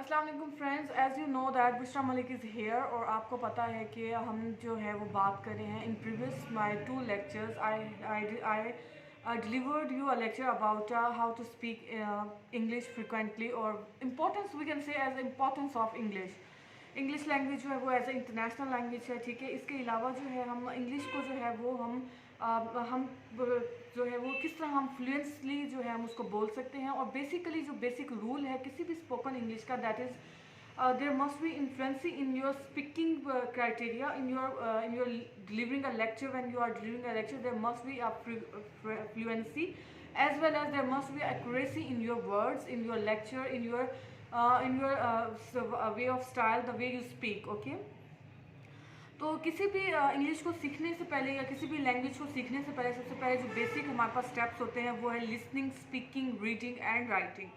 अस्सलाम वालेकुम friends, as you know that Bushra Malik is here और आपको पता है कि हम जो है वो बात कर रहे हैं in previous my 2 lectures I delivered you a lecture about how to speak English frequently और importance we can say as importance of English language जो है वो एज ए इंटरनेशनल लैंग्वेज है। ठीक है, इसके अलावा जो है हम इंग्लिश को जो है वो हम जो है वो किस तरह हम फ्लुएंसली जो है हम उसको बोल सकते हैं। और बेसिकली जो बेसिक रूल है किसी भी स्पोकन इंग्लिश का, that is there must be influency in your speaking criteria in your delivering a lecture. When you are delivering a lecture, there must be a fluency, as well as there must be accuracy in your words, in your lecture, in your way of style, the way you speak. Okay, तो किसी भी English को सीखने से पहले या किसी भी लैंग्वेज को सीखने से पहले सबसे पहले जो बेसिक हमारे पास स्टेप्स होते हैं वो है listening, speaking, reading and writing.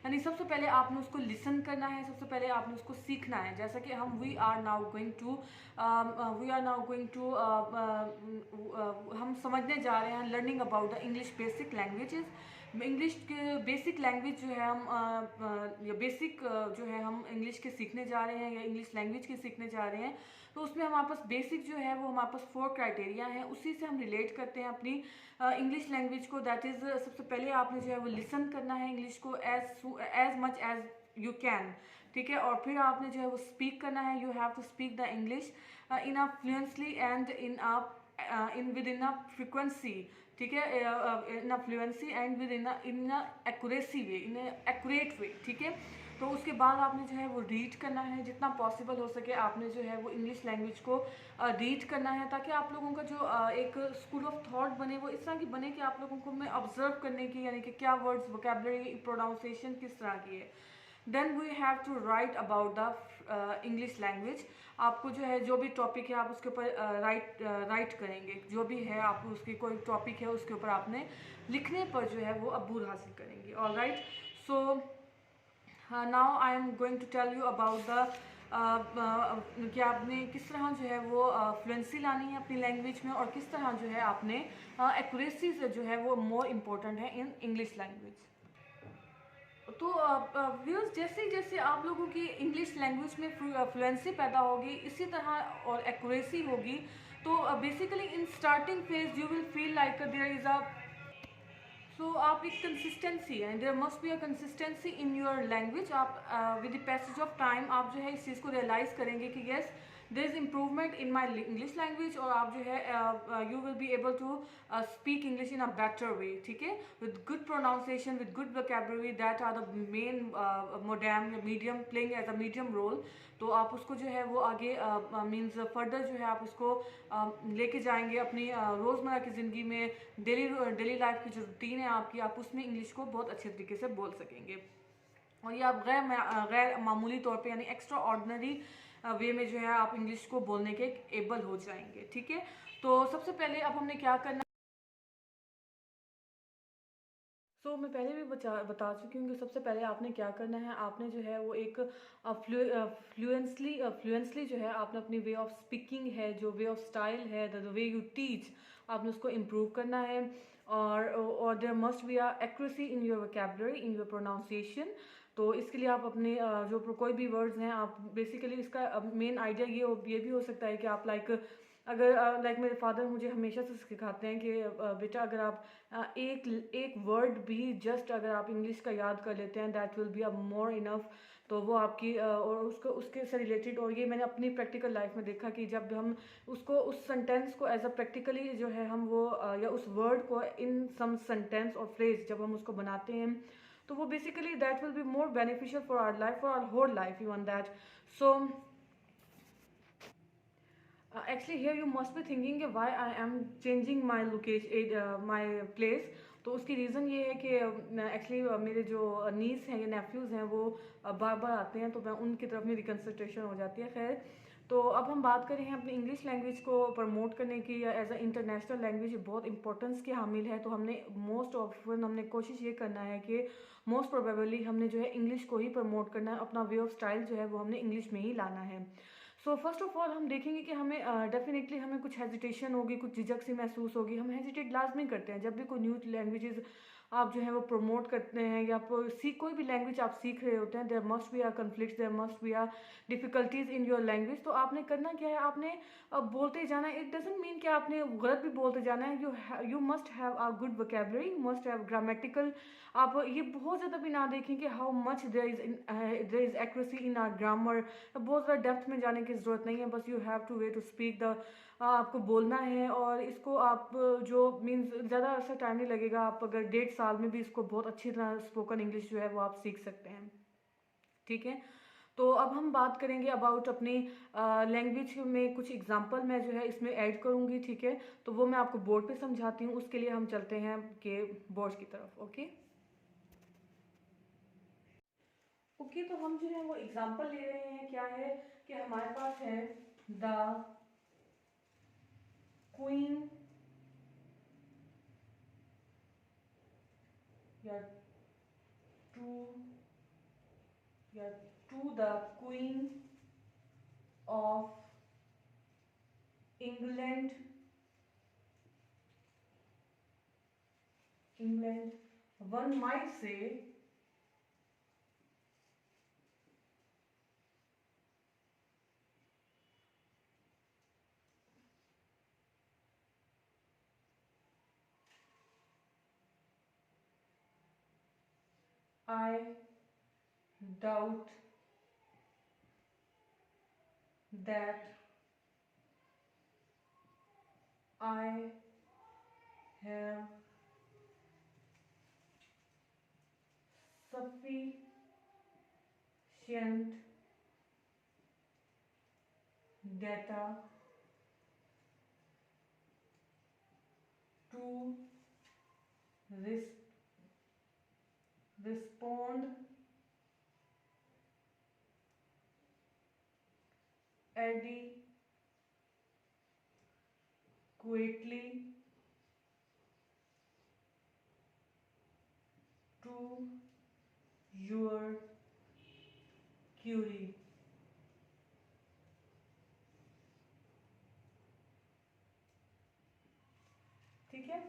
यानी सबसे पहले आपने उसको लिसन करना है, सबसे पहले आपने उसको सीखना है। जैसा कि we are now going to हम समझने जा रहे हैं learning about the English basic languages. English के बेसिक लैंग्वेज जो है या बेसिक जो है हम इंग्लिश के सीखने जा रहे हैं या इंग्लिश लैंग्वेज के सीखने जा रहे हैं। तो उसमें हमारे पास बेसिक जो है वो हमारे पास 4 क्राइटेरिया हैं, उसी से हम रिलेट करते हैं अपनी इंग्लिश लैंग्वेज को। दैट इज़ सबसे पहले आपने जो है वो लिसन करना है इंग्लिश को as much as you can. ठीक है, और फिर आपने जो है वो स्पीक करना है। You have to speak the English in a fluently and in with in a frequency. ठीक है, in a fluency and with in a accuracy way, in accurate way. ठीक है, तो उसके बाद आपने जो है वो रीड करना है, जितना पॉसिबल हो सके आपने जो है वो इंग्लिश लैंग्वेज को रीड करना है, ताकि आप लोगों का जो एक स्कूल ऑफ थॉट बने वो इस तरह की बने कि आप लोगों को में ऑब्जर्व करने की, यानी कि क्या वर्ड्स, वोकेबलरी, प्रोनाउंसिएशन किस तरह की है। Then we have to write about the English language. आपको जो है जो भी टॉपिक है आप उसके ऊपर राइट करेंगे, जो भी है आप उसकी कोई टॉपिक है उसके ऊपर आपने लिखने पर जो है वो अबूर हासिल करेंगे। Alright, so now I am going to tell you about the कि आपने किस तरह जो है वो फ्लुएंसी लानी है अपनी लैंग्वेज में, और किस तरह जो है आपने एक्यूरेसी से जो है वो मोर इम्पोर्टेंट है इन इंग्लिश लैंग्वेज। तो व्यूअर्स, जैसे जैसे आप लोगों की इंग्लिश लैंग्वेज में फ्लुएंसी पैदा होगी, इसी तरह और एक्यूरेसी होगी, तो basically in starting phase you will feel like there is a आप एक कंसिस्टेंसी है, there must be a consistency in your language. आप with the passage of time आप जो है इस चीज़ को रियलाइज़ करेंगे कि yes there is improvement in my English language, और आप जो है you will be able to speak English in a better way. ठीक है, with good pronunciation, with good vocabulary, that are the main modern या medium playing as a medium role. तो आप उसको जो है वो आगे मीन्स फर्दर जो है आप उसको लेके जाएंगे अपनी रोज़मर्रा की ज़िंदगी में। डेली लाइफ की जो रूटीन है आपकी, आप उसमें इंग्लिश को बहुत अच्छे तरीके से बोल सकेंगे, और ये आप गैर मामूली तौर पे यानी एक्स्ट्रा ऑर्डिनरी वे में जो है आप इंग्लिश को बोलने के एबल हो जाएंगे। ठीक है, तो सबसे पहले अब हमने क्या करना। मैं पहले भी बता चुकी हूँ कि सबसे पहले आपने क्या करना है। आपने जो है वो एक फ्लुएंसली जो है आपने अपनी वे ऑफ स्पीकिंग है, जो वे ऑफ स्टाइल है, द वे यू टीच, आपने उसको इम्प्रूव करना है। और there must be a accuracy in your vocabulary, in your pronunciation. तो इसके लिए आप अपने जो कोई भी वर्ड्स हैं, आप बेसिकली इसका मेन आइडिया ये भी हो सकता है कि आप अगर मेरे फादर मुझे हमेशा से सिखाते हैं कि बेटा अगर आप एक वर्ड भी जस्ट अगर आप इंग्लिश का याद कर लेते हैं, that will be a more enough. तो वो आपकी और उसको उसके से रिलेटेड, और ये मैंने अपनी प्रैक्टिकल लाइफ में देखा कि जब हम उसको उस सेंटेंस को एज अ प्रैक्टिकली जो है हम वो या उस वर्ड को इन सम सेंटेंस और फ्रेज जब हम उसको बनाते हैं, तो वो basically that will be more beneficial for our life, for our whole life even that. So actually here you must be thinking कि why I am changing my location, my place। तो उसकी रीज़न ये है कि actually मेरे जो नीस हैं या नेफ्यूज़ हैं वो बार बार आते हैं, तो मैं उनकी तरफ मेरी कंसंट्रेशन हो जाती है। खैर, तो अब हम बात करें अपनी इंग्लिश लैंग्वेज को प्रमोट करने की या एज अ इंटरनेशनल लैंग्वेज बहुत इंपॉर्टेंस की हामिल है। तो हमने मोस्ट ऑफन हमने कोशिश ये करना है कि मोस्ट प्रोबेबली हमने जो है इंग्लिश को ही प्रमोट करना है, अपना वे ऑफ स्टाइल जो है वो हमने इंग्लिश में ही लाना है। फर्स्ट ऑफ ऑल हम देखेंगे कि हमें डेफिनेटली हमें कुछ हेजिटेशन होगी, कुछ झिझक सी महसूस होगी। हम हेजिटेट लाजमी करते हैं जब भी कोई न्यू लैंग्वेजेस आप जो है वो प्रमोट करते हैं या कोई भी लैंग्वेज आप सीख रहे होते हैं, there must be a conflict, there must be a difficulties in your language. तो आपने करना क्या है, आपने बोलते जाना है। इट डजंट मीन कि आपने गलत भी बोलते जाना है। You must have a good vocabulary, you must have grammatical. आप ये बहुत ज़्यादा भी ना देखें कि how much there is accuracy in our grammar. बहुत ज़्यादा डेप्थ में जाने की ज़रूरत नहीं है, बस you have to way to speak the, आपको बोलना है। और इसको आप जो मीन्स ज़्यादा ऐसा टाइम नहीं लगेगा, आप अगर 1.5 साल में भी इसको बहुत अच्छी तरह स्पोकन इंग्लिश जो है वो आप सीख सकते हैं। ठीक है, तो अब हम बात करेंगे अबाउट अपनी लैंग्वेज में कुछ एग्जांपल मैं जो है इसमें ऐड करूँगी। ठीक है, तो वो मैं आपको बोर्ड पे समझाती हूँ, उसके लिए हम चलते हैं कि बोर्ड की तरफ। ओके ओके, तो हम जो है वो एग्जांपल ले रहे हैं। क्या है कि हमारे पास है द क्वीन या टू या to the queen of England one might say I doubt that I have sufficient data to res- respond adequately to your query। ठीक है,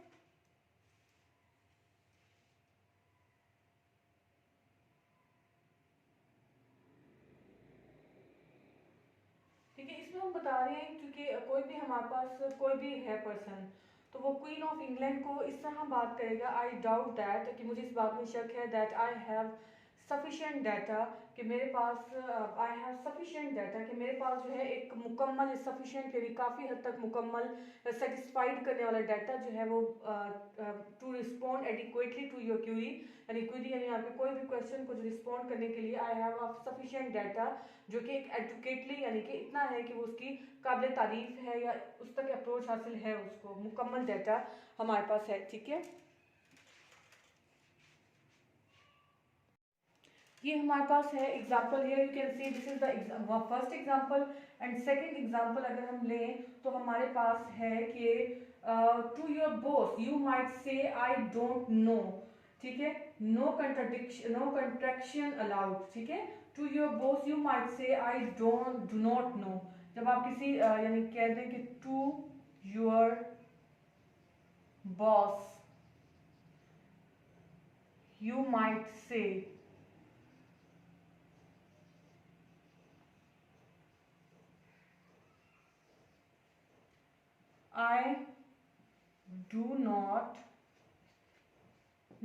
ठीक है, इसमें हम बता रहे हैं क्योंकि कोई भी हमारे पास कोई भी है पर्सन, तो वो क्वीन ऑफ इंग्लैंड को इस तरह बात करेगा, आई डाउट दैट, कि मुझे इस बात में शक है, that I have sufficient data, कि मेरे पास आई हैव सफिशेंट डाटा, कि मेरे पास जो है एक मुकम्मल, सफिशेंट यानी काफ़ी हद तक मुकम्मल, सेटिस्फाइड करने वाला डाटा जो है वो to respond adequately to your query, यानी क्यूरी यानी आपके कोई भी क्वेश्चन को रिस्पॉन्ड करने के लिए आई हैव सफिशेंट डाटा, जो कि एक एडुकेटली यानी कि इतना है कि वो उसकी काबिल तारीफ है या उस तक अप्रोच हासिल है, उसको मुकम्मल डाटा हमारे पास है। ठीक है, ये हमारे पास है example. Here you can see this is the first example and second example अगर हम लें तो हमारे पास है कि to your boss you might say I don't know. ठीक है, no contradiction, no contraction allowed. ठीक है, to your boss you might say I don't do not know. जब आप किसी यानी कह दें कि to your boss you might say I do not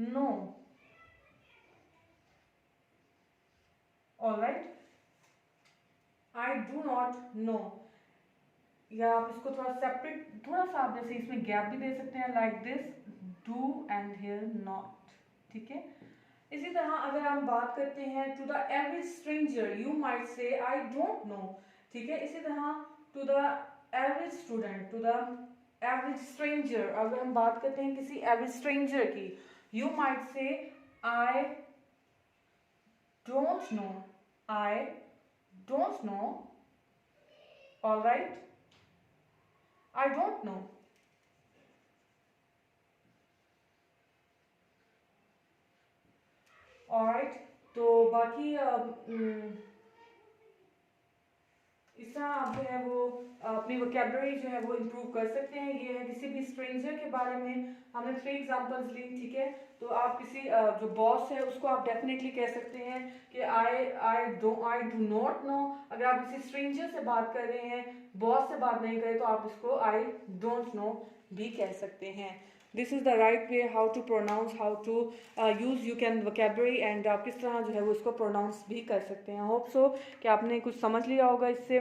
know। All right, I do not know। या आप इसको थोड़ा सेपरेट, थोड़ा सा आप जैसे इसमें गैप भी दे सकते हैं, like this, do and here not. ठीक है, इसी तरह अगर हम बात करते हैं to the average stranger you might say I don't know. ठीक है, इसी तरह to the average student, to the average stranger, अगर हम बात करते हैं किसी एवरेज स्ट्रेंजर की, you might say I don't know, I don't know. All right, I don't know. All right, तो बाकी इस तरह आप जो है वो अपनी वोकैबुलरी जो है वो इम्प्रूव कर सकते हैं। ये है किसी भी स्ट्रेंजर के बारे में हमने 3 एग्जांपल्स ली, ठीक है। तो आप किसी जो बॉस है उसको आप डेफिनेटली कह सकते हैं कि आई डू नॉट नो। अगर आप किसी स्ट्रेंजर से बात कर रहे हैं, बॉस से बात नहीं करें, तो आप इसको आई डोंट नो भी कह सकते हैं। This is the right way how to pronounce, how to use you can vocabulary, and आप किस तरह जो है वो इसको प्रोनाउंस भी कर सकते हैं। होप सो कि आपने कुछ समझ लिया होगा इससे।